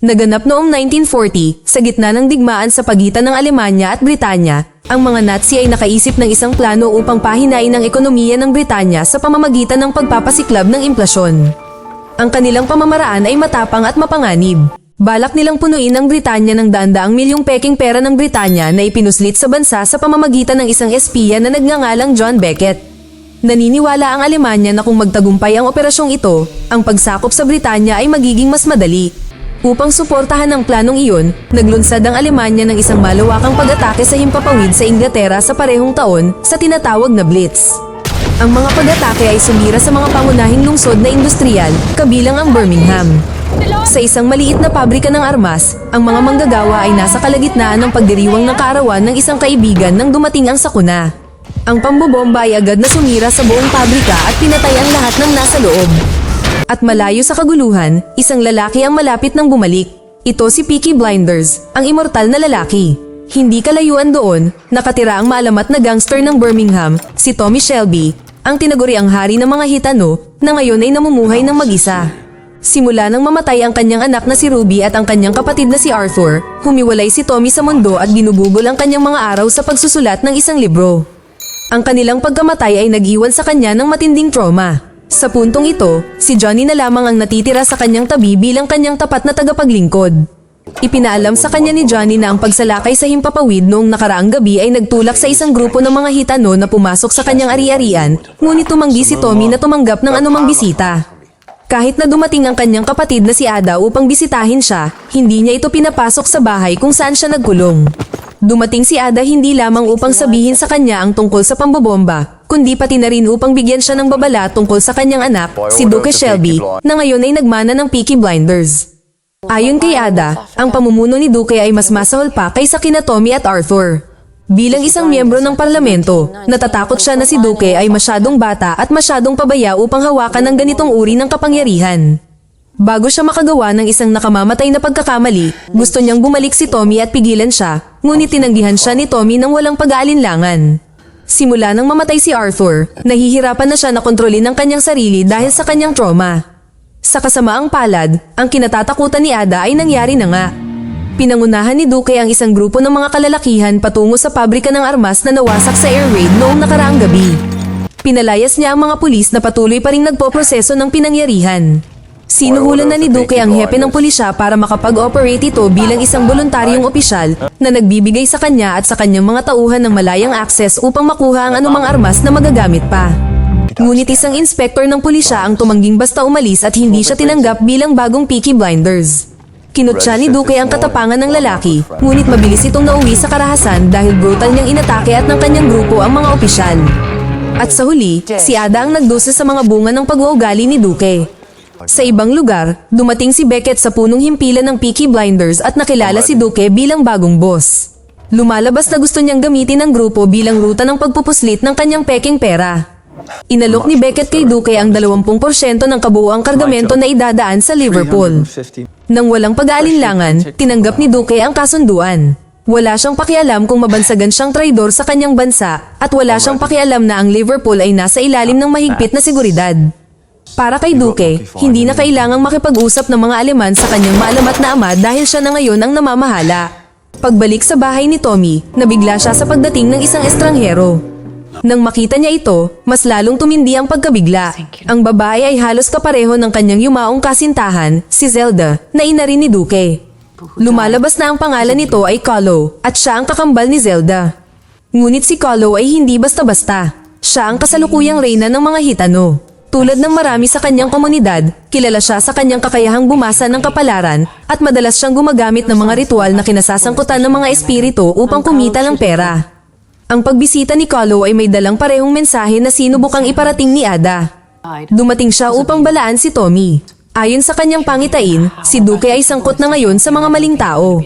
Naganap noong 1940, sa gitna ng digmaan sa pagitan ng Alemanya at Britanya, ang mga Nazi ay nakaisip ng isang plano upang pahinain ang ekonomiya ng Britanya sa pamamagitan ng pagpapasiklab ng implasyon. Ang kanilang pamamaraan ay matapang at mapanganib. Balak nilang punuin ang Britanya ng daan-daang milyong peking pera ng Britanya na ipinuslit sa bansa sa pamamagitan ng isang espiya na nagngangalang John Becket. Naniniwala ang Alemanya na kung magtagumpay ang operasyong ito, ang pagsakop sa Britanya ay magiging mas madali. Upang suportahan ang planong iyon, naglunsad ang Alemanya ng isang malawakang pag-atake sa himpapawid sa Inglaterra sa parehong taon sa tinatawag na Blitz. Ang mga pag-atake ay sumira sa mga pangunahing lungsod na industriyal, kabilang ang Birmingham. Sa isang maliit na pabrika ng armas, ang mga manggagawa ay nasa kalagitnaan ng pagdiriwang ng kaarawan ng isang kaibigan nang dumating ang sakuna. Ang pambobomba ay agad na sumira sa buong pabrika at pinatay ang lahat ng nasa loob. At malayo sa kaguluhan, isang lalaki ang malapit nang bumalik. Ito si Peaky Blinders, ang immortal na lalaki. Hindi kalayuan doon, nakatira ang maalamat na gangster ng Birmingham, si Tommy Shelby, ang tinaguriang hari ng mga hitano, na ngayon ay namumuhay ng mag-isa. Simula nang mamatay ang kanyang anak na si Ruby at ang kanyang kapatid na si Arthur, humiwalay si Tommy sa mundo at ginugugol ang kanyang mga araw sa pagsusulat ng isang libro. Ang kanilang pagkamatay ay nag-iwan sa kanya ng matinding trauma. Sa puntong ito, si Johnny na lamang ang natitira sa kanyang tabi bilang kanyang tapat na tagapaglingkod. Ipinaalam sa kanya ni Johnny na ang pagsalakay sa himpapawid noong nakaraang gabi ay nagtulak sa isang grupo ng mga hitano na pumasok sa kanyang ari-arian, ngunit tumanggi si Tommy na tumanggap ng anumang bisita. Kahit na dumating ang kanyang kapatid na si Ada upang bisitahin siya, hindi niya ito pinapasok sa bahay kung saan siya nagkulong. Dumating si Ada hindi lamang upang sabihin sa kanya ang tungkol sa pambobomba, kundi pati na rin upang bigyan siya ng babala tungkol sa kanyang anak, si Duke Shelby, na ngayon ay nagmana ng Peaky Blinders. Ayon kay Ada, ang pamumuno ni Duke ay mas masahol pa kaysa kina Tommy at Arthur. Bilang isang miyembro ng parlamento, natatakot siya na si Duke ay masyadong bata at masyadong pabaya upang hawakan ng ganitong uri ng kapangyarihan. Bago siya makagawa ng isang nakamamatay na pagkakamali, gusto niyang bumalik si Tommy at pigilan siya, ngunit tinanggihan siya ni Tommy ng walang pag-aalinlangan. Simula nang mamatay si Arthur, nahihirapan na siya na kontrolin ang kanyang sarili dahil sa kanyang trauma. Sa kasamaang palad, ang kinatatakutan ni Ada ay nangyari na nga. Pinangunahan ni Duque ang isang grupo ng mga kalalakihan patungo sa pabrika ng armas na nawasak sa air raid noong nakaraang gabi. Pinalayas niya ang mga pulis na patuloy pa ring nagpoproseso ng pinangyarihan. Sinuhulan na ni Duque ang hepe ng pulisya para makapag-operate ito bilang isang voluntaryong opisyal na nagbibigay sa kanya at sa kanyang mga tauhan ng malayang akses upang makuha ang anumang armas na magagamit pa. Ngunit isang inspektor ng pulisya ang tumangging basta umalis at hindi siya tinanggap bilang bagong Peaky Blinders. Kinutya ni Duque ang katapangan ng lalaki, ngunit mabilis itong nauwi sa karahasan dahil brutal niyang inatake at ng kanyang grupo ang mga opisyal. At sa huli, si Ada ang nagdusa sa mga bunga ng pag-uugali ni Duque. Sa ibang lugar, dumating si Becket sa punong himpilan ng Peaky Blinders at nakilala si Duque bilang bagong boss. Lumalabas na gusto niyang gamitin ang grupo bilang ruta ng pagpupuslit ng kanyang peking pera. Inalok ni Becket kay Duque ang 20% ng kabuuang kargamento na idadaan sa Liverpool. Nang walang pag-aalinlangan, tinanggap ni Duque ang kasunduan. Wala siyang pakialam kung mabansagan siyang traidor sa kanyang bansa at wala siyang pakialam na ang Liverpool ay nasa ilalim ng mahigpit na seguridad. Para kay Duque, hindi na kailangang makipag-usap ng mga Aleman sa kanyang maalamat na ama dahil siya na ngayon ang namamahala. Pagbalik sa bahay ni Tommy, nabigla siya sa pagdating ng isang estranghero. Nang makita niya ito, mas lalong tumindi ang pagkabigla. Ang babae ay halos kapareho ng kanyang yumaong kasintahan, si Zelda, na ina rin ni Duque. Lumalabas na ang pangalan nito ay Colo, at siya ang kakambal ni Zelda. Ngunit si Colo ay hindi basta-basta. Siya ang kasalukuyang reyna ng mga hitano. Tulad ng marami sa kanyang komunidad, kilala siya sa kanyang kakayahang bumasa ng kapalaran at madalas siyang gumagamit ng mga ritual na kinasasangkutan ng mga espiritu upang kumita ng pera. Ang pagbisita ni Colo ay may dalang parehong mensahe na sinubukang iparating ni Ada. Dumating siya upang balaan si Tommy. Ayon sa kanyang pangitain, si Duque ay sangkot na ngayon sa mga maling tao.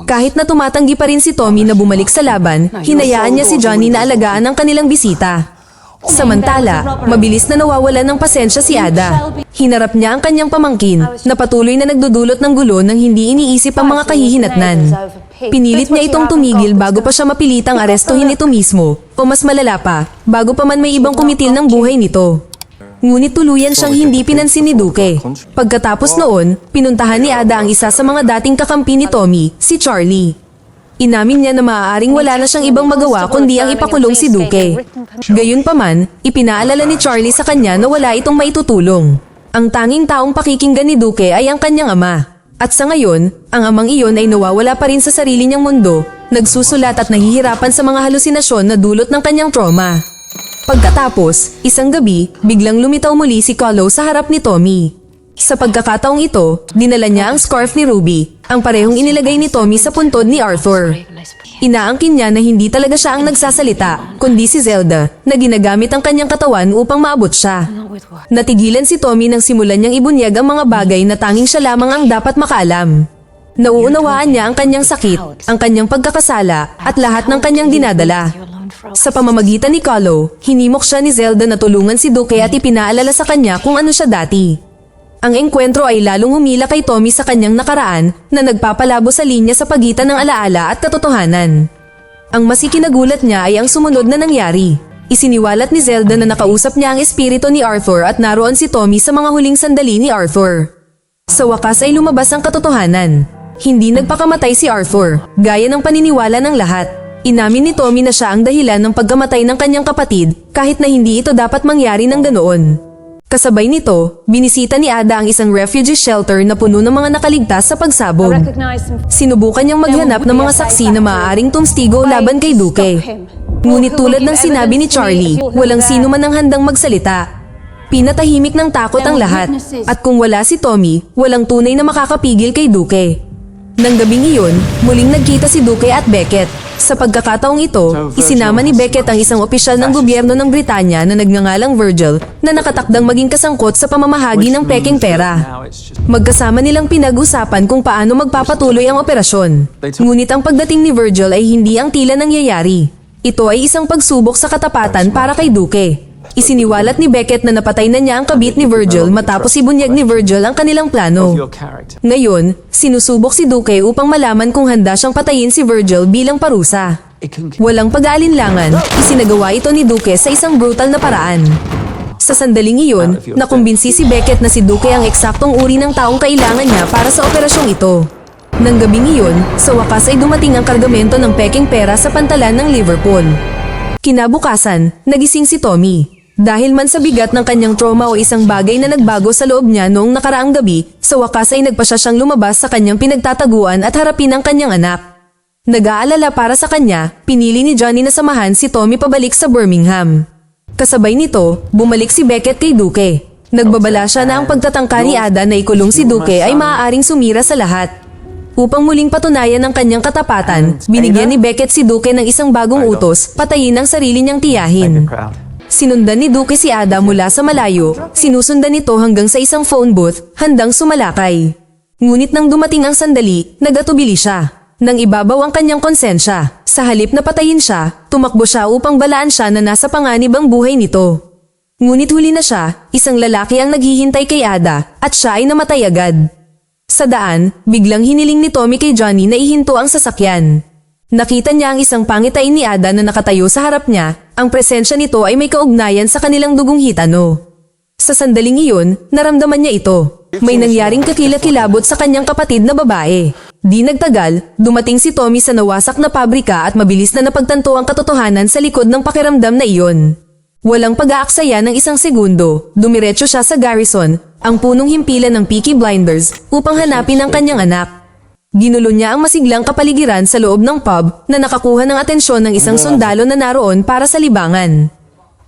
Kahit na tumatanggi pa rin si Tommy na bumalik sa laban, hinayaan niya si Johnny na alagaan ang kanilang bisita. Samantala, mabilis na nawawalan ng pasensya si Ada. Hinarap niya ang kanyang pamangkin, na patuloy na nagdudulot ng gulo nang hindi iniisip ang mga kahihinatnan. Pinilit niya itong tumigil bago pa siya mapilitang arestuhin ito mismo, o mas malala pa, bago pa man may ibang kumitil ng buhay nito. Ngunit tuluyan siyang hindi pinansin ni Duque. Pagkatapos noon, pinuntahan ni Ada ang isa sa mga dating kakampi ni Tommy, si Charlie. Inamin niya na maaaring wala na siyang ibang magawa kundi ang ipakulong si Duque. Gayunpaman, ipinaalala ni Charlie sa kanya na wala itong maitutulong. Ang tanging taong pakikinggan ni Duque ay ang kanyang ama. At sa ngayon, ang amang iyon ay nawawala pa rin sa sarili niyang mundo, nagsusulat at nahihirapan sa mga halusinasyon na dulot ng kanyang trauma. Pagkatapos, isang gabi, biglang lumitaw muli si Carlo sa harap ni Tommy. Sa pagkakataong ito, dinala niya ang scarf ni Ruby, ang parehong inilagay ni Tommy sa puntod ni Arthur. Inaangkin niya na hindi talaga siya ang nagsasalita, kundi si Zelda, na ginagamit ang kanyang katawan upang maabot siya. Natigilan si Tommy nang simulan niyang ibunyag ang mga bagay na tanging siya lamang ang dapat makaalam. Nauunawaan niya ang kanyang sakit, ang kanyang pagkakasala, at lahat ng kanyang dinadala. Sa pamamagitan ni Carlo, hinimok siya ni Zelda na tulungan si Duque at ipinaalala sa kanya kung ano siya dati. Ang engkwentro ay lalong humila kay Tommy sa kanyang nakaraan na nagpapalabo sa linya sa pagitan ng alaala at katotohanan. Ang mas ikinagulat niya ay ang sumunod na nangyari. Isiniwalat ni Zelda na nakausap niya ang espiritu ni Arthur at naroon si Tommy sa mga huling sandali ni Arthur. Sa wakas ay lumabas ang katotohanan. Hindi nagpakamatay si Arthur, gaya ng paniniwala ng lahat. Inamin ni Tommy na siya ang dahilan ng pagkamatay ng kanyang kapatid kahit na hindi ito dapat mangyari ng ganoon. Kasabay nito, binisita ni Ada ang isang refugee shelter na puno ng mga nakaligtas sa pagsabog. Sinubukan niyang maghanap ng mga saksi na maaaring tumstigo laban kay Duque. Ngunit tulad ng sinabi ni Charlie, walang sino man ang handang magsalita. Pinatahimik ng takot ang lahat, at kung wala si Tommy, walang tunay na makakapigil kay Duque. Nang gabing iyon, muling nagkita si Duque at Beckett. Sa pagkakataong ito, isinama ni Beckett ang isang opisyal ng gobyerno ng Britanya na nagngangalang Virgil na nakatakdang maging kasangkot sa pamamahagi ng peking pera. Magkasama nilang pinag-usapan kung paano magpapatuloy ang operasyon. Ngunit ang pagdating ni Virgil ay hindi ang tila nangyayari. Ito ay isang pagsubok sa katapatan para kay Duque. Isiniwalat ni Beckett na napatay na niya ang kabit ni Virgil matapos ibunyag ni Virgil ang kanilang plano. Ngayon, sinusubok si Duque upang malaman kung handa siyang patayin si Virgil bilang parusa. Walang pag-aalinlangan, isinagawa ito ni Duque sa isang brutal na paraan. Sa sandaling iyon, nakumbinsi si Beckett na si Duque ang eksaktong uri ng taong kailangan niya para sa operasyong ito. Nang gabing iyon, sa wakas ay dumating ang kargamento ng peking pera sa pantalan ng Liverpool. Kinabukasan, nagising si Tommy. Dahil man sa bigat ng kanyang trauma o isang bagay na nagbago sa loob niya noong nakaraang gabi, sa wakas ay nagpasya siyang lumabas sa kanyang pinagtataguan at harapin ang kanyang anak. Nag-aalala para sa kanya, pinili ni Johnny na samahan si Tommy pabalik sa Birmingham. Kasabay nito, bumalik si Beckett kay Duque. Nagbabala siya na ang pagtatangka ni Ada na ikulong si Duque ay maaaring sumira sa lahat. Upang muling patunayan ang kanyang katapatan, binigyan ni Beckett si Duque ng isang bagong utos, patayin ang sarili niyang tiyahin. Sinundan ni Duque si Ada mula sa malayo, sinusundan nito hanggang sa isang phone booth, handang sumalakay. Ngunit nang dumating ang sandali, nagatubili siya. Nang ibabaw ang kanyang konsensya, sa halip na patayin siya, tumakbo siya upang balaan siya na nasa panganib ang buhay nito. Ngunit huli na siya, isang lalaki ang naghihintay kay Ada, at siya ay namatay agad. Sa daan, biglang hiniling ni Tommy kay Johnny na ihinto ang sasakyan. Nakita niya ang isang pangitain ni Ada na nakatayo sa harap niya, ang presensya nito ay may kaugnayan sa kanilang dugong hitano. Sa sandaling iyon, naramdaman niya ito. May nangyaring kakilakilabot sa kanyang kapatid na babae. Di nagtagal, dumating si Tommy sa nawasak na pabrika at mabilis na napagtanto ang katotohanan sa likod ng pakiramdam na iyon. Walang pag-aaksaya ng isang segundo, dumiretso siya sa Garrison, ang punong himpilan ng Peaky Blinders, upang hanapin ang kanyang anak. Ginulo niya ang masiglang kapaligiran sa loob ng pub na nakakuha ng atensyon ng isang sundalo na naroon para sa libangan.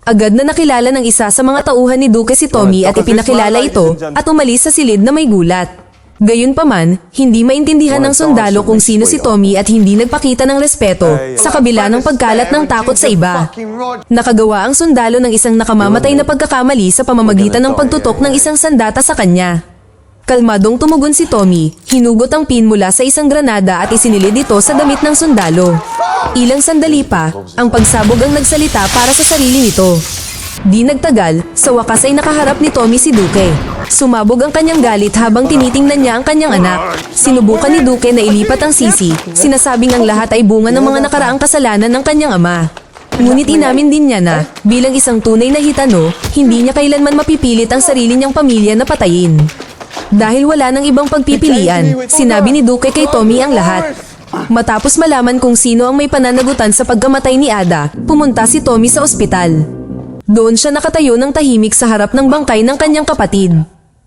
Agad na nakilala ng isa sa mga tauhan ni Duque si Tommy at ipinakilala ito at umalis sa silid na may gulat. Gayunpaman, hindi maintindihan ng sundalo kung sino si Tommy at hindi nagpakita ng respeto sa kabila ng pagkalat ng takot sa iba. Nakagawa ang sundalo ng isang nakamamatay na pagkakamali sa pamamagitan ng pagtutok ng isang sandata sa kanya. Kalmadong tumugon si Tommy, hinugot ang pin mula sa isang granada at isinilid ito sa damit ng sundalo. Ilang sandali pa, ang pagsabog ang nagsalita para sa sarili nito. Di nagtagal, sa wakas ay nakaharap ni Tommy si Duque. Sumabog ang kanyang galit habang tinitingnan niya ang kanyang anak. Sinubukan ni Duque na ilipat ang sisi, sinasabing ang lahat ay bunga ng mga nakaraang kasalanan ng kanyang ama. Ngunit inamin din niya na, bilang isang tunay na hitano, hindi niya kailanman mapipilit ang sarili niyang pamilya na patayin. Dahil wala nang ibang pagpipilian, sinabi ni Duque kay Tommy ang lahat. Matapos malaman kung sino ang may pananagutan sa pagkamatay ni Ada, pumunta si Tommy sa ospital. Doon siya nakatayo ng tahimik sa harap ng bangkay ng kanyang kapatid.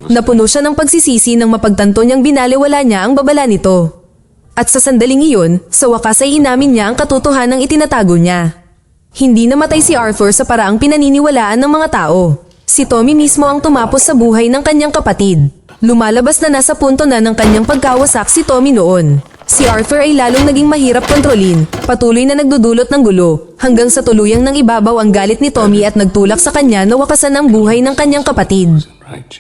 Napuno siya ng pagsisisi nang mapagtanto niyang binaliwala niya ang babala nito. At sa sandaling iyon, sa wakas ay inamin niya ang katotohanang itinatago niya. Hindi namatay si Arthur sa paraang pinaniniwalaan ng mga tao. Si Tommy mismo ang tumapos sa buhay ng kanyang kapatid. Lumalabas na nasa punto na ng kanyang pagkawasak si Tommy noon. Si Arthur ay lalong naging mahirap kontrolin, patuloy na nagdudulot ng gulo, hanggang sa tuluyang nang ibabaw ang galit ni Tommy at nagtulak sa kanya na wakasan ang buhay ng kanyang kapatid.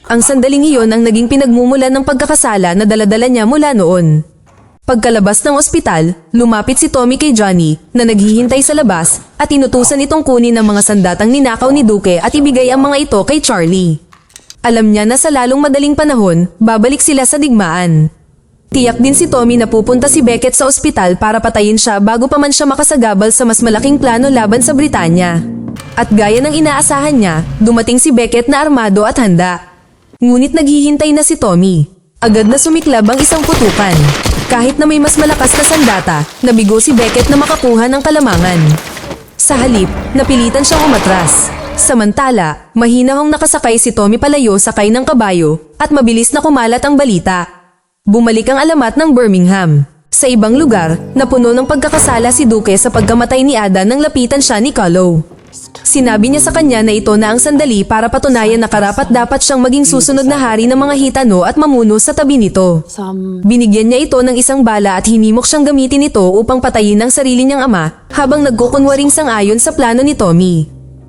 Ang sandaling iyon ang naging pinagmumulan ng pagkakasala na daladala niya mula noon. Pagkalabas ng ospital, lumapit si Tommy kay Johnny na naghihintay sa labas at inutusan itong kunin ang mga sandatang ninakaw ni Duque at ibigay ang mga ito kay Charlie. Alam niya na sa lalong madaling panahon, babalik sila sa digmaan. Tiyak din si Tommy na pupunta si Beckett sa ospital para patayin siya bago pa man siya makasagabal sa mas malaking plano laban sa Britanya. At gaya ng inaasahan niya, dumating si Beckett na armado at handa. Ngunit naghihintay na si Tommy. Agad na sumiklab ang isang putukan. Kahit na may mas malakas na sandata, nabigo si Beckett na makakuha ng kalamangan. Sa halip, napilitan siyang umatras. Samantala, mahinahong nakasakay si Tommy palayo sakay ng kabayo at mabilis na kumalat ang balita. Bumalik ang alamat ng Birmingham. Sa ibang lugar, napuno ng pagkakasala si Duque sa pagkamatay ni Ada nang lapitan siya ni Carlo. Sinabi niya sa kanya na ito na ang sandali para patunayan na karapat-dapat siyang maging susunod na hari ng mga hitano at mamuno sa tabi nito. Binigyan niya ito ng isang bala at hinimok siyang gamitin ito upang patayin ang sarili niyang ama habang nagkukunwaring sang-ayon sa plano ni Tommy.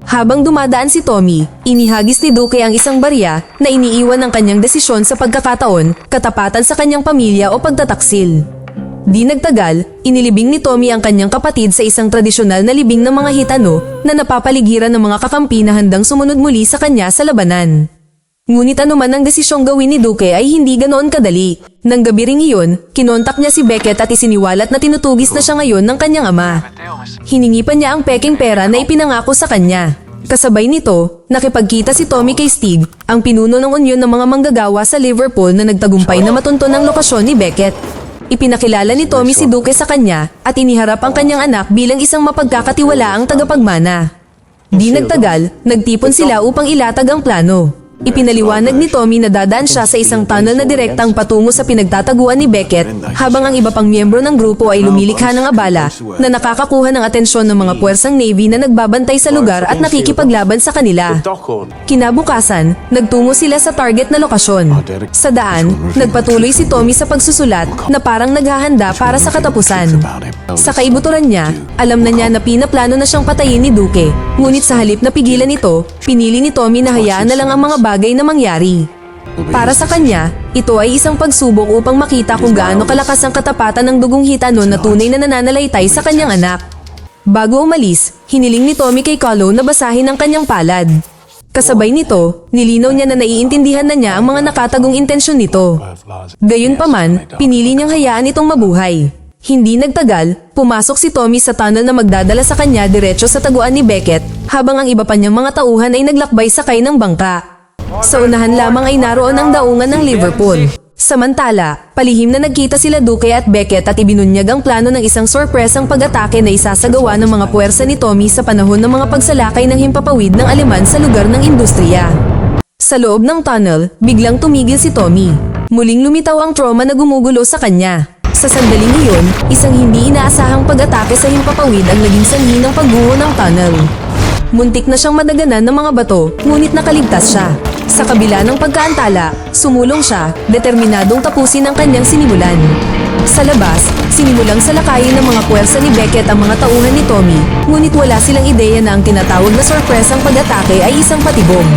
Habang dumadaan si Tommy, inihagis ni Duque ang isang barya na iniiwan ng kanyang desisyon sa pagkakataon, katapatan sa kanyang pamilya o pagtataksil. Di nagtagal, inilibing ni Tommy ang kanyang kapatid sa isang tradisyonal na libing ng mga hitano na napapaligiran ng mga kakampi na handang sumunod muli sa kanya sa labanan. Ngunit anuman ang desisyong gawin ni Duque ay hindi ganoon kadali. Nang gabi ring iyon, kinontak niya si Beckett at isiniwalat na tinutugis na siya ngayon ng kanyang ama. Hiningi pa niya ang peking pera na ipinangako sa kanya. Kasabay nito, nakipagkita si Tommy kay Stig, ang pinuno ng unyon ng mga manggagawa sa Liverpool na nagtagumpay na matunton ang lokasyon ni Beckett. Ipinakilala ni Tommy si Duque sa kanya at iniharap ang kanyang anak bilang isang mapagkakatiwalaang tagapagmana. Di nagtagal, nagtipon sila upang ilatag ang plano. Ipinaliwanag ni Tommy na dadaan siya sa isang tunnel na direktang patungo sa pinagtataguan ni Beckett habang ang iba pang miyembro ng grupo ay lumilikha ng abala na nakakakuha ng atensyon ng mga puwersang Navy na nagbabantay sa lugar at nakikipaglaban sa kanila. Kinabukasan, nagtungo sila sa target na lokasyon. Sa daan, nagpatuloy si Tommy sa pagsusulat na parang naghahanda para sa katapusan. Sa kaibuturan niya, alam na niya na pinaplano na siyang patayin ni Duque. Ngunit sa halip na pigilan ito, pinili ni Tommy na hayaan na lang ang mga bagay na mangyari. Para sa kanya, ito ay isang pagsubok upang makita kung gaano kalakas ang katapatan ng dugong hitano na tunay na nananalaytay sa kanyang anak. Bago umalis, hiniling ni Tommy kay Carlo na basahin ang kanyang palad. Kasabay nito, nilinaw niya na naiintindihan na niya ang mga nakatagong intensyon nito. Gayunpaman, pinili niyang hayaan itong mabuhay. Hindi nagtagal, pumasok si Tommy sa tunnel na magdadala sa kanya diretso sa taguan ni Beckett habang ang iba pa niyang mga tauhan ay naglakbay sakay ng bangka. Sa unahan lamang ay naroon ang daungan ng Liverpool. Samantala, palihim na nagkita sila Duque at Beckett at ibinunyag ang plano ng isang sorpresang pag-atake na isasagawa ng mga puwersa ni Tommy sa panahon ng mga pagsalakay ng himpapawid ng Aleman sa lugar ng industriya. Sa loob ng tunnel, biglang tumigil si Tommy. Muling lumitaw ang trauma na gumugulo sa kanya. Sa sandaling iyon, isang hindi inaasahang pag-atake sa himpapawid ang naging sanhi ng pagguho ng tunnel. Muntik na siyang madaganan ng mga bato, ngunit nakaligtas siya. Sa kabila ng pagkaantala, sumulong siya, determinadong tapusin ang kanyang sinimulan. Sa labas, sinimulang salakayin ng mga puwersa ni Beckett ang mga tauhan ni Tommy, ngunit wala silang ideya na ang tinatawag na sorpresang pag-atake ay isang patibong.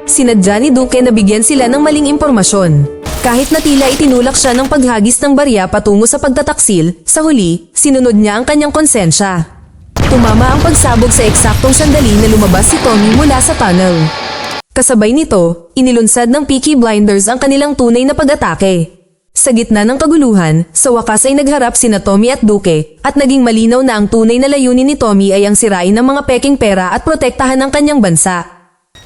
Sinadya ni Duque na bigyan sila ng maling impormasyon. Kahit na tila itinulak siya ng paghagis ng barya patungo sa pagtataksil, sa huli, sinunod niya ang kanyang konsensya. Tumama ang pagsabog sa eksaktong sandali na lumabas si Tommy mula sa tunnel. Kasabay nito, inilunsad ng Peaky Blinders ang kanilang tunay na pag-atake. Sa gitna ng kaguluhan, sa wakas ay nagharap sina Tommy at Duque, at naging malinaw na ang tunay na layunin ni Tommy ay ang sirain ng mga peking pera at protektahan ang kanyang bansa.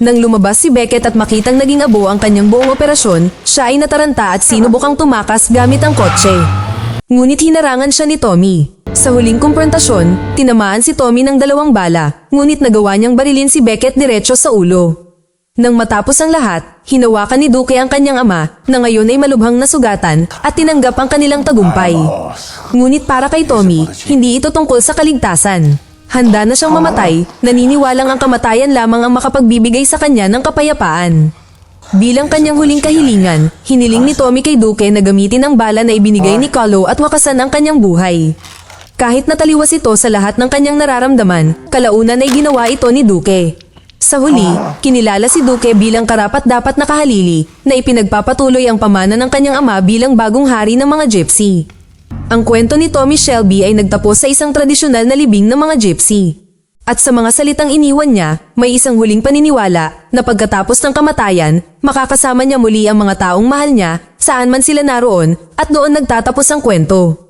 Nang lumabas si Beckett at makitang naging abo ang kanyang buong operasyon, siya ay nataranta at sinubukang tumakas gamit ang kotse. Ngunit hinarangan siya ni Tommy. Sa huling kumprontasyon, tinamaan si Tommy ng 2 bala, ngunit nagawa niyang barilin si Beckett diretso sa ulo. Nang matapos ang lahat, hinawakan ni Duque ang kanyang ama, na ngayon ay malubhang nasugatan, at tinanggap ang kanilang tagumpay. Ngunit para kay Tommy, hindi ito tungkol sa kaligtasan. Handa na siyang mamatay, naniniwalang ang kamatayan lamang ang makapagbibigay sa kanya ng kapayapaan. Bilang kanyang huling kahilingan, hiniling ni Tommy kay Duque na gamitin ang bala na ibinigay ni Carlo at wakasan ang kanyang buhay. Kahit nataliwas ito sa lahat ng kanyang nararamdaman, kalaunan ay ginawa ito ni Duque. Sa huli, kinilala si Duque bilang karapat-dapat na kahalili na ipinagpapatuloy ang pamana ng kanyang ama bilang bagong hari ng mga Gypsy. Ang kwento ni Tommy Shelby ay nagtapos sa isang tradisyonal na libing ng mga Gypsy. At sa mga salitang iniwan niya, may isang huling paniniwala na pagkatapos ng kamatayan, makakasama niya muli ang mga taong mahal niya saan man sila naroon at doon nagtatapos ang kwento.